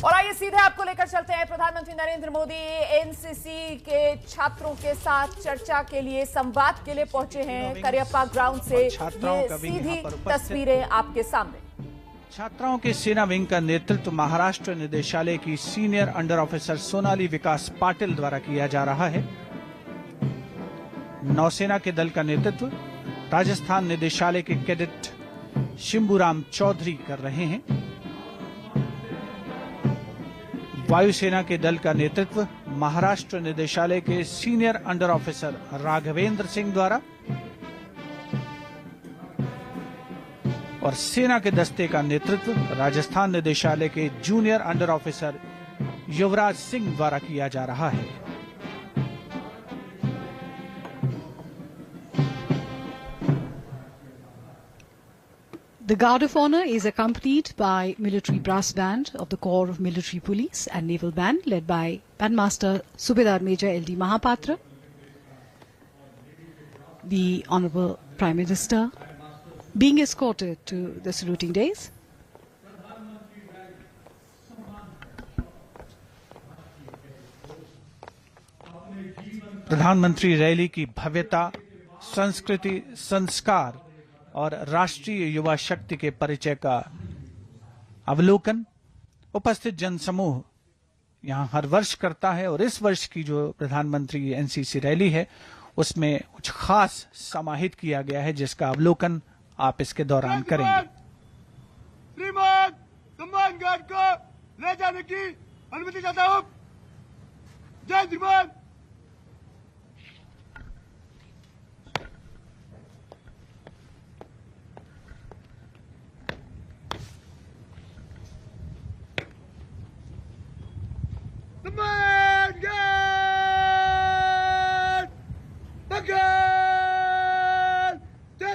और आइए सीधे आपको लेकर चलते हैं। प्रधानमंत्री नरेंद्र मोदी एनसीसी के छात्रों के साथ चर्चा के लिए, संवाद के लिए पहुंचे हैं करियप्पा ग्राउंड से। ये सीधी तस्वीरें आपके सामने। छात्राओं के सेना विंग का नेतृत्व महाराष्ट्र निदेशालय की सीनियर अंडर ऑफिसर सोनाली विकास पाटिल द्वारा किया जा रहा है। नौसेना के दल का नेतृत्व राजस्थान निदेशालय के कैडेट शिंबूराम चौधरी कर रहे हैं। वायुसेना के दल का नेतृत्व महाराष्ट्र निदेशालय के senior under officer Raghavendra Singh द्वारा, और सेना के दस्ते का नेतृत्व राजस्थान निदेशालय के junior under officer Yuvraj Singh द्वारा किया जा रहा है। The Guard of Honor is accompanied by military brass band of the Corps of Military Police and Naval Band led by Bandmaster Subedar Major L.D. Mahapatra. The Honorable Prime Minister being escorted to the saluting dais. प्रधानमंत्री rally की भव्यता, संस्कृति, संस्कार और राष्ट्रीय युवा शक्ति के परिचय का अवलोकन उपस्थित जनसमूह यहां हर वर्ष करता है, और इस वर्ष की जो प्रधानमंत्री एनसीसी रैली है उसमें कुछ खास समाहित किया गया है, जिसका अवलोकन आप इसके दौरान करेंगे। श्रीमान सम्मान गार्ड को ले जाने की अनुमति चाहता हूं। जय श्रीमान। सम्मान गार्ड बगल जय।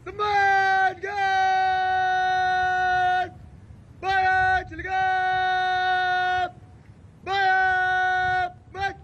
सम्मान गार्ड बाया चलेगा बाया मत।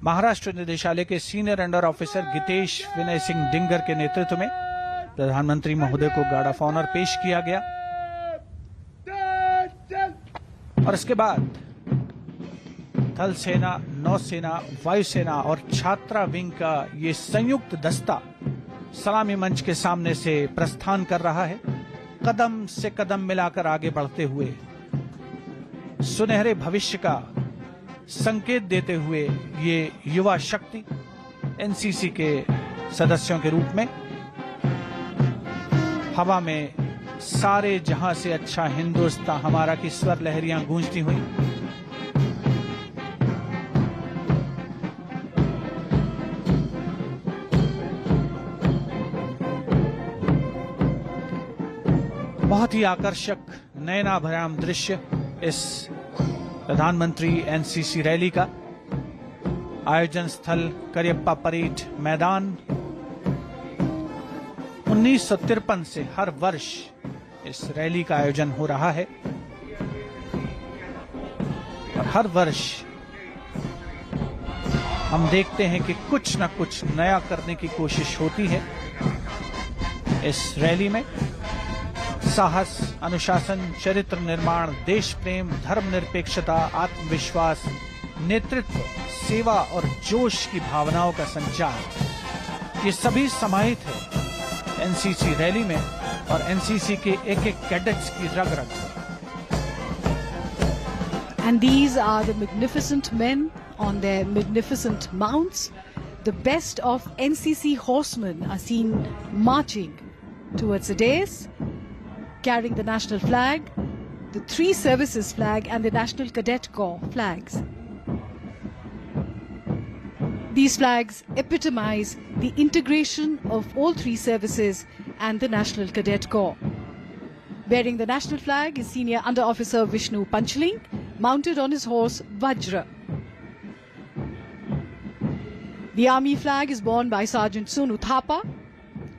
महाराष्ट्र निदेशालय के senior under officer Geetesh Vinay Singh Dingar के नेतृत्व में प्रधानमंत्री महोदय को गार्ड ऑफ ऑनर पेश किया गया, और इसके बाद थल सेना, नौसेना, वायुसेना और छात्रा विंग का ये संयुक्त दस्ता सलामी मंच के सामने से प्रस्थान कर रहा है, कदम से कदम मिलाकर आगे बढ़ते हुए, सुनहरे भविष्य का संकेत देते हुए ये युवा शक्ति एनसीसी के सदस्यों के रूप में हवा में सारे जहां से अच्छा हिंदुस्तान हमारा की स्वर लहरियां गूंजती हुई। बहुत ही आकर्षक नयनाभराम दृश्य इस प्रधानमंत्री एनसीसी रैली का। आयोजन स्थल करियप्पा परेड मैदान। 1953 से हर वर्ष इस रैली का आयोजन हो रहा है, और हर वर्ष हम देखते हैं कि कुछ न कुछ नया करने की कोशिश होती है। इस रैली में साहस, अनुशासन, चरित्र निर्माण, देश प्रेम, धर्मनिरपेक्षता, आत्मविश्वास, नेतृत्व, सेवा और जोश की भावनाओं का संचार, ये सभी समाहित है एनसीसी रैली में, और एनसीसी के एक-एक कैडेट्स की रग-रग। And these are the magnificent men on their magnificent mounts. The best of NCC horsemen are seen marching towards the dais, carrying the national flag, the three services flag and the National Cadet Corps flags. These flags epitomize the integration of all three services and the National Cadet Corps. Bearing the national flag is Senior Under Officer Vishnu Panchling, mounted on his horse Vajra. The Army flag is borne by Sergeant Sonu Thapa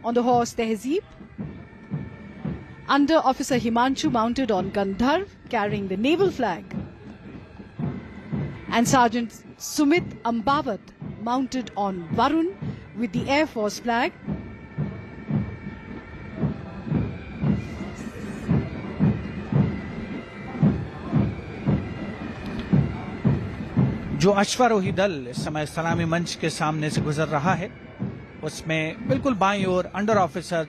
on the horse Tehzeeb. Under Officer Himanshu mounted on Gandharv, carrying the naval flag. And Sergeant Sumit Ambawat mounted on Varun with the Air Force flag. जो अश्वारोही दल इस समय सलामी मंच के सामने से गुजर रहा है, उसमें बिल्कुल बाईं ओर अंडर ऑफिसर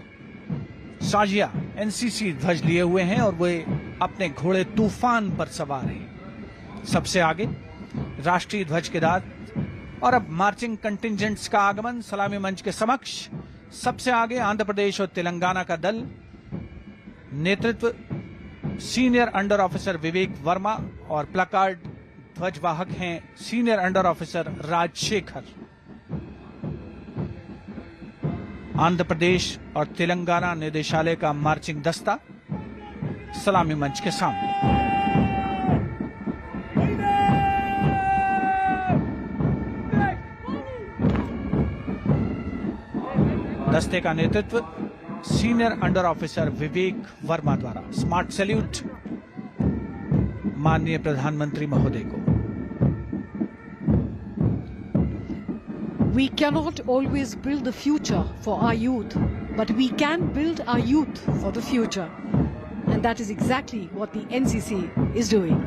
साजिया एनसीसी ध्वज लिए हुए हैं और वे अपने घोड़े तूफान पर सवार हैं। सबसे आगे राष्ट्रीय ध्वज के साथ और अब मार्चिंग कंटिंजेंट्स का आगमन सलामी मंच के समक्ष। सबसे आगे आंध्र प्रदेश और तेलंगाना का दल, नेतृत्व senior under officer Vivek Verma और प्लकार्ड ध्वजवाहक हैं senior under officer Rajashekar. Andhra Pradesh और तेलंगाना निदेशालय का मार्चिंग दस्ता सलामी मंच के सामने। दस्ते का नेतृत्व senior under officer Vivek Verma द्वारा। स्मार्ट सैल्यूट माननीय प्रधानमंत्री महोदय को। We cannot always build the future for our youth, but we can build our youth for the future. And that is exactly what the NCC is doing.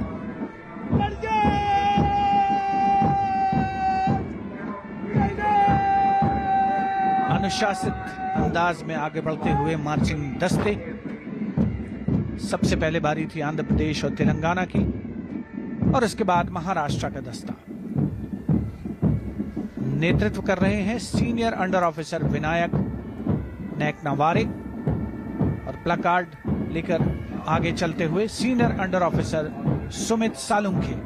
अनुशासित अंदाज में आगे बढ़ते हुए मार्चिंग दस्ते। सबसे पहले बारी थी आंध्र प्रदेश और तेलंगाना की और इसके बाद महाराष्ट्र का दस्ता। नेतृत्व कर रहे हैं सीनियर अंडर ऑफिसर विनायक नैकनावारे और प्लकार्ड लेकर आगे चलते हुए senior under officer Sumit Salunkhe.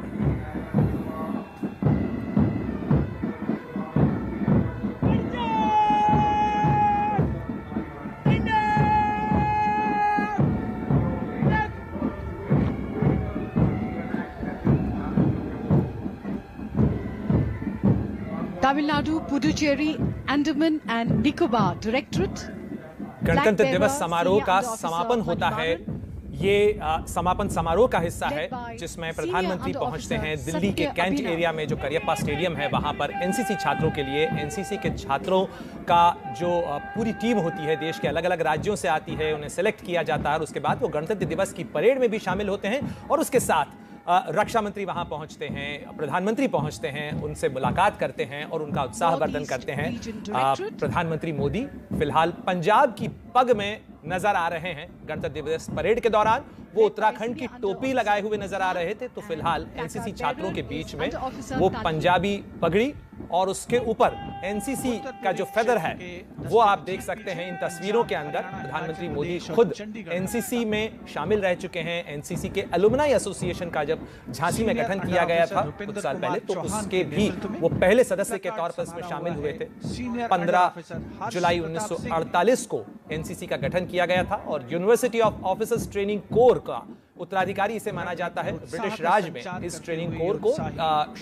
Tamil Nadu, Puducherry, Andaman and Nicobar Directorate. गणतंत्र दिवस समारोह का समापन होता है। ये समापन समारोह का हिस्सा है जिसमें प्रधानमंत्री पहुंचते हैं दिल्ली के कैंट एरिया में जो करियप्पा स्टेडियम है, वहां पर एनसीसी छात्रों के लिए। एनसीसी के छात्रों का जो पूरी टीम होती है, देश के अलग अलग राज्यों से आती है, उन्हें सेलेक्ट किया जाता है और उसके बाद वो गणतंत्र दिवस की परेड में भी शामिल होते हैं और उसके साथ रक्षा मंत्री वहां पहुंचते हैं, प्रधानमंत्री पहुंचते हैं, उनसे मुलाकात करते हैं और उनका उत्साहवर्धन करते हैं। प्रधानमंत्री मोदी फिलहाल पंजाब की पग में नजर आ रहे हैं। गणतंत्र दिवस परेड के दौरान वो उत्तराखंड की टोपी लगाए हुए नजर आ रहे थे, तो फिलहाल एनसीसी छात्रों के बीच में वो पंजाबी पगड़ी और उसके ऊपर एनसीसी का जो फेदर है वो आप देख सकते हैं इन तस्वीरों के अंदर। प्रधानमंत्री मोदी खुद एनसीसी में शामिल रह चुके हैं। एनसीसी के एलुमनाई एसोसिएशन का जब झांसी में गठन किया गया था कुछ साल पहले, तो उसके भी वो पहले सदस्य के तौर पर इसमें शामिल हुए थे। 15 जुलाई 1948 को एनसीसी का गठन किया गया था और university of officers training core का उत्तराधिकारी इसे माना जाता है। ब्रिटिश राज में इस ट्रेनिंग कोर को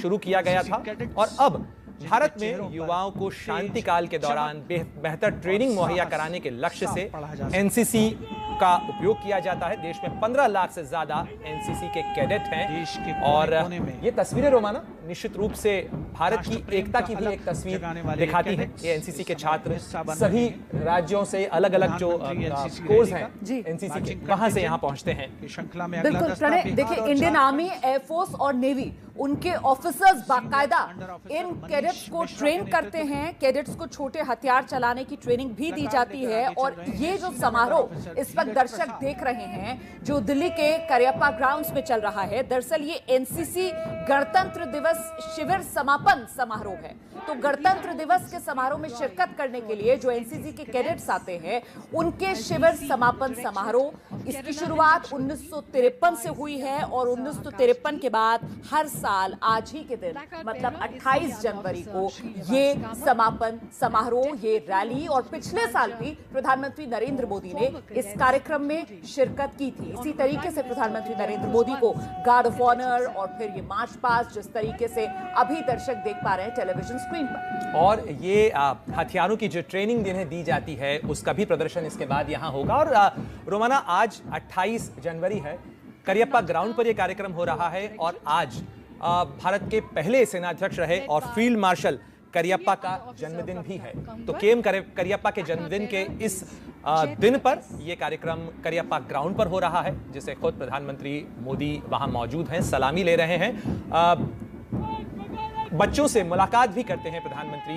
शुरू किया गया था और अब भारत में युवाओं को शांति काल के दौरान बेहतर ट्रेनिंग मुहैया कराने के लक्ष्य से एनसीसी का उपयोग किया जाता है। देश में 15 लाख से ज्यादा एनसीसी के कैडेट हैं और ये तस्वीरें रोमाना निश्चित रूप से भारत की एकता की भी एक तस्वीर दिखाती है। ये एनसीसी के छात्र सभी राज्यों से अलग अलग जो कोर्स हैं एनसीसी के, वहां से यहाँ पहुंचते हैं। बिल्कुल प्रणय, देखिए इंडियन आर्मी, एयरफोर्स और नेवी, उनके ऑफिसर्स बाकायदा इन कैडेट्स को ट्रेन करते हैं। कैडेट्स को छोटे हथियार चलाने की ट्रेनिंग भी दी जाती है और ये जो समारोह इस वक्त दर्शक देख रहे हैं जो दिल्ली के करियप्पा ग्राउंड्स में चल रहा है, दरअसल ये एनसीसी गणतंत्र दिवस शिविर समापन समारोह है। तो गणतंत्र दिवस के समारोह में शिरकत करने के लिए जो एनसीसी के कैडेट्स आते हैं उनके शिविर समापन समारोह, इसकी शुरुआत 1953 से हुई है और 1953 के बाद हर साल आज ही के दिन मतलब 28 जनवरी को ये समापन समारोह, ये रैली और पिछले साल भी प्रधानमंत्री नरेंद्र मोदी ने इस कार्यक्रम में शिरकत की थी। इसी तरीके से प्रधानमंत्री नरेंद्र मोदी को गार्ड ऑफ ऑनर और फिर ये मार्च पास्ट जिस तरीके से अभी दर्शक देख पा रहे हैं टेलीविजन स्क्रीन पर, और ये हथियारों की जो ट्रेनिंग जिन्हें दी जाती है उसका भी प्रदर्शन इसके बाद यहाँ होगा। और रोमाना आज 28 जनवरी है, करियप्पा ग्राउंड पर यह कार्यक्रम हो रहा है और आज भारत के पहले सेनाध्यक्ष रहे और फील्ड मार्शल करियप्पा का जन्मदिन भी है। तो केएम करियप्पा के जन्मदिन के इस दिन पर यह कार्यक्रम करियप्पा ग्राउंड पर हो रहा है, जिसे खुद प्रधानमंत्री मोदी वहां मौजूद हैं, सलामी ले रहे हैं। बच्चों से मुलाकात भी करते हैं प्रधानमंत्री।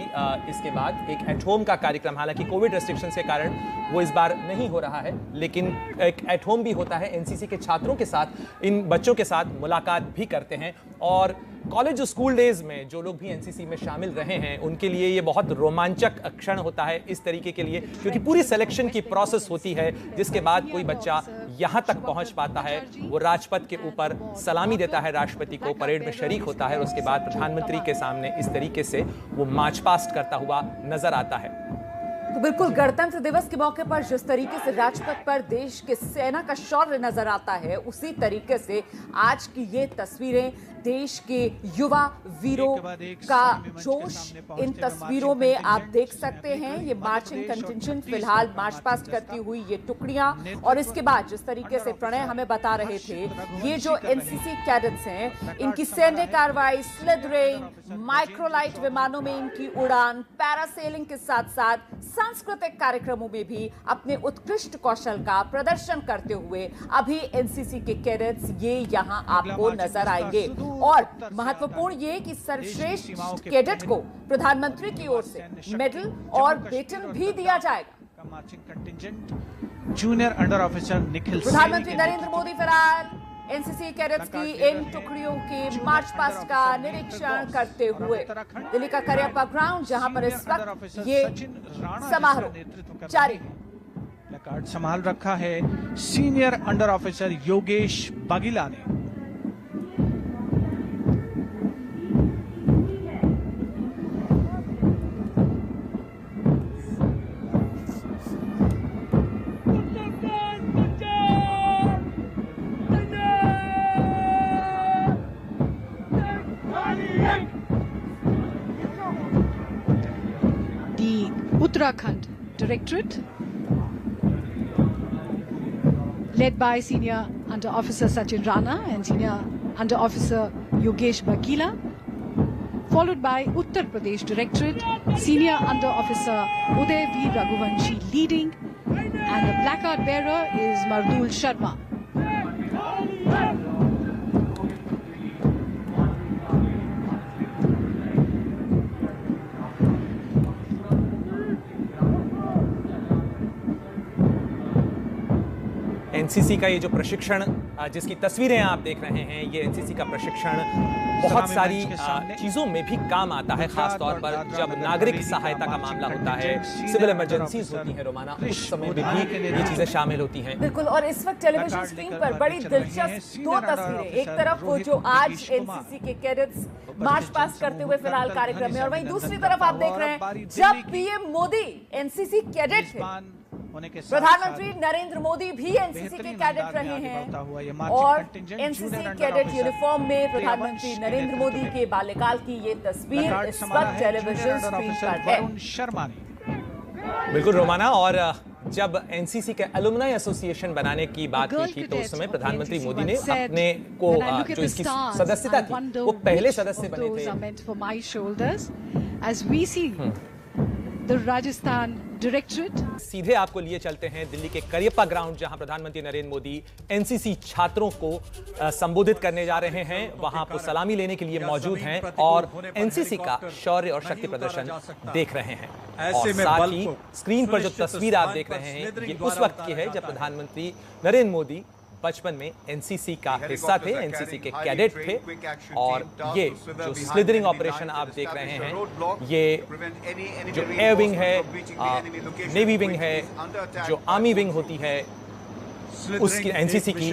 इसके बाद एक एट होम का कार्यक्रम, हालांकि कोविड रेस्ट्रिक्शन के कारण वो इस बार नहीं हो रहा है, लेकिन एक एट होम भी होता है। एनसीसी के छात्रों के साथ, इन बच्चों के साथ मुलाकात भी करते हैं। और कॉलेज और स्कूल डेज में जो लोग भी एनसीसी में शामिल रहे हैं उनके लिए ये बहुत रोमांचक क्षण होता है इस तरीके के लिए, क्योंकि पूरी सिलेक्शन की प्रोसेस होती है, जिसके बाद कोई बच्चा यहां तक पहुंच पाता है। वो राजपथ के ऊपर सलामी देता है राष्ट्रपति को, परेड में शरीक होता है और उसके बाद प्रधानमंत्री के सामने इस तरीके से वो मार्च पास्ट करता हुआ नजर आता है। तो बिल्कुल गणतंत्र दिवस के मौके पर जिस तरीके से राजपथ पर देश के सेना का शौर्य नजर आता है, उसी तरीके से आज की ये तस्वीरें देश के युवा वीरों का जोश इन तस्वीरों में आप देख सकते हैं। ये मार्चिंग कंटिंजेंट फिलहाल मार्च पास्ट करती हुई ये टुकड़ियां, और इसके बाद जिस तरीके से प्रणय हमें बता रहे थे, ये जो एनसीसी कैडेट्स हैं इनकी सैन्य कार्रवाई, स्लिदरिंग, माइक्रोलाइट विमानों में इनकी उड़ान, पैरासेलिंग के साथ साथ सांस्कृतिक कार्यक्रमों में भी अपने उत्कृष्ट कौशल का प्रदर्शन करते हुए अभी एनसीसी के कैडेट्स ये यहां आपको नजर आएंगे। और महत्वपूर्ण ये कि सर्वश्रेष्ठ कैडेट को प्रधानमंत्री की ओर से मेडल और वेतन भी दिया जाएगा। जूनियर अंडर ऑफिसर निखिल, प्रधानमंत्री नरेंद्र मोदी फिलहाल एनसीसी कैडेट्स की इन टुकड़ियों के मार्च पास्ट का निरीक्षण करते हुए दिल्ली का करियप्पा ग्राउंड, जहां पर इस वक्त ये समारोह जारी है। प्लेकार्ड संभाल रखा है सीनियर अंडर ऑफिसर योगेश बगीला ने। Uttarakhand Directorate, led by Senior Under Officer Sachin Rana and Senior Under Officer Yogesh Bagila, followed by Uttar Pradesh Directorate, Senior Under Officer Uday V. Raghuvanshi leading, and the placard bearer is Mardul Sharma. NCC का ये जो प्रशिक्षण, जिसकी तस्वीरें आप देख रहे हैं, ये एनसीसी का प्रशिक्षण बहुत सारी चीजों में भी काम आता है, खासतौर पर जब नागरिक सहायता का मामला होता है, सिविल इमरजेंसीज होती है रोमाना, उस समय में भी ये चीजें शामिल होती हैं। बिल्कुल। और इस वक्त टेलीविजन स्क्रीन पर बड़ी दिलचस्प दो तस्वीरें, एक तरफ वो जो आज एनसीसी के कैडेट्स मार्च पास्ट करते हुए फिलहाल कार्यक्रम में, और वहीं दूसरी तरफ आप देख रहे हैं जब पीएम मोदी एनसीसी कैडेट थे, प्रधानमंत्री नरेंद्र मोदी भी एनसीसी के कैडेट रहे हैं, और एनसीसी कैडेट यूनिफॉर्म में प्रधानमंत्री नरेंद्र मोदी के बाल्यकाल की ये तस्वीर इस वक्त टेलीविजन स्क्रीन पर है। बिल्कुल रोमाना। और जब एनसीसी के एलुमनाई एसोसिएशन बनाने की बात हुई थी, तो उस समय प्रधानमंत्री मोदी ने अपने को जो इसकी सदस्यता थी, वो पहले सदस्य बने थे। The Rajasthan Directorate. सीधे आपको लिए चलते हैं दिल्ली के करियप्पा ग्राउंड, जहां प्रधानमंत्री नरेंद्र मोदी एनसीसी छात्रों को संबोधित करने जा रहे हैं। वहां आपको सलामी लेने के लिए मौजूद हैं और एनसीसी का शौर्य और शक्ति प्रदर्शन देख रहे हैं। और साथ ही स्क्रीन पर जो तस्वीर आप देख रहे हैं, ये उस वक्त की है जब प्रधानमंत्री नरेंद्र मोदी बचपन में एनसीसी का हिस्सा थे, एनसीसी के कैडेट थे। और ये जो स्लिदरिंग ऑपरेशन आप देख रहे हैं, ये जो एयर विंग है, नेवी विंग है, जो आर्मी विंग होती है उसकी, एनसीसी की,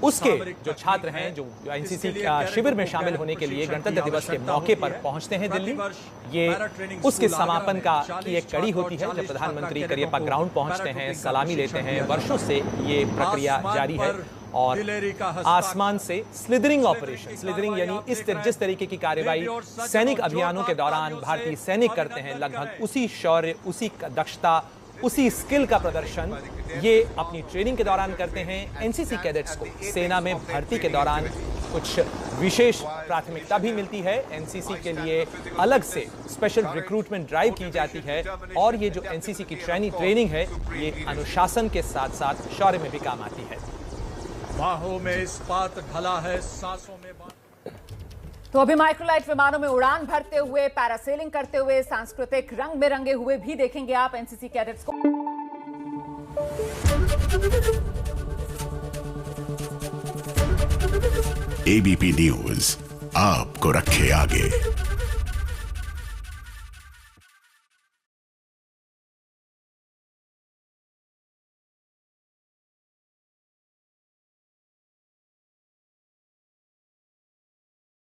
उसके जो छात्र हैं जो एनसीसी शिविर में शामिल होने के लिए गणतंत्र दिवस के मौके पर पहुंचते हैं दिल्ली, ये उसके समापन की एक कड़ी होती है जब प्रधानमंत्री करियप्पा ग्राउंड पहुंचते हैं, सलामी लेते हैं। वर्षों से ये प्रक्रिया जारी है और आसमान से स्लिदरिंग ऑपरेशन, स्लिदरिंग यानी जिस तरीके की कार्रवाई सैनिक अभियानों के दौरान भारतीय सैनिक करते हैं, लगभग उसी शौर्य, उसी दक्षता, उसी स्किल का प्रदर्शन ये अपनी ट्रेनिंग के दौरान करते हैं। एनसीसी कैडेट्स को सेना में भर्ती के दौरान कुछ विशेष प्राथमिकता भी मिलती है। एनसीसी के लिए अलग से स्पेशल रिक्रूटमेंट ड्राइव की जाती है और ये जो एनसीसी की ट्रेनिंग है, ये अनुशासन के साथ साथ शौर्य में भी काम आती है। बाहों में इस्पात ढला है, सांसों में तो अभी माइक्रोलाइट विमानों में उड़ान भरते हुए, पैरासेलिंग करते हुए, सांस्कृतिक रंग में रंगे हुए भी देखेंगे आप एनसीसी कैडेट्स को। एबीपी न्यूज आपको रखे आगे।